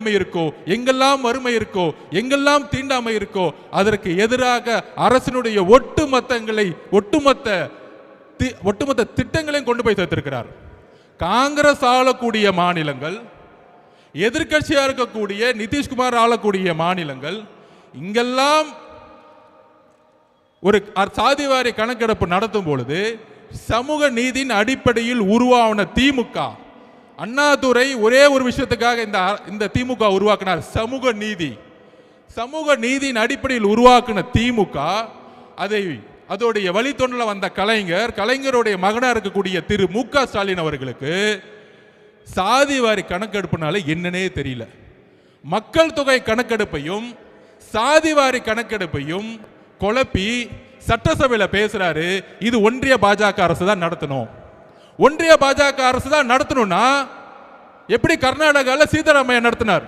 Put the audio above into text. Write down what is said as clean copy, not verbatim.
இருக்கோ, எங்கெல்லாம் வறுமை இருக்கோ, எங்கெல்லாம் தீண்டாமை இருக்கோ, அதற்கு எதிராக அரசினுடைய ஒட்டுமொத்த திட்டங்களையும் கொண்டு போய் சேர்த்திருக்கிறார். காங்கிரஸ் ஆளக்கூடிய மாநிலங்கள், எதிர்கட்சியா இருக்கக்கூடிய நிதிஷ்குமார் ஆளக்கூடிய மாநிலங்கள், இங்கெல்லாம் ஒரு சாதிவாரி கணக்கெடுப்பு நடத்தும் பொழுது சமூக நீதியின் அடிப்படையில் உருவான திமுக, அண்ணாதுரை ஒரே ஒரு விஷயத்துக்காக இந்த திமுக உருவாக்கினார், சமூக நீதியின் அடிப்படையில் உருவாக்கின திமுக அதோடைய வழித்தொண்டில் வந்த கலைஞருடைய மகனாக இருக்கக்கூடிய திரு மு.க. ஸ்டாலின் அவர்களுக்கு சாதிவாரி கணக்கெடுப்புனால என்னன்னே தெரியல. மக்கள் தொகை கணக்கெடுப்பையும் சாதிவாரி கணக்கெடுப்பையும் குழப்பி சட்டசபையில் பேசுறாரு. இது ஒன்றிய பாஜக அரசு தான் நடத்தணும். ஒன்றிய பாஜக அரசு தான் நடத்தணும்னா எப்படி கர்நாடகாவில் சீதாராமையா நடத்தினார்?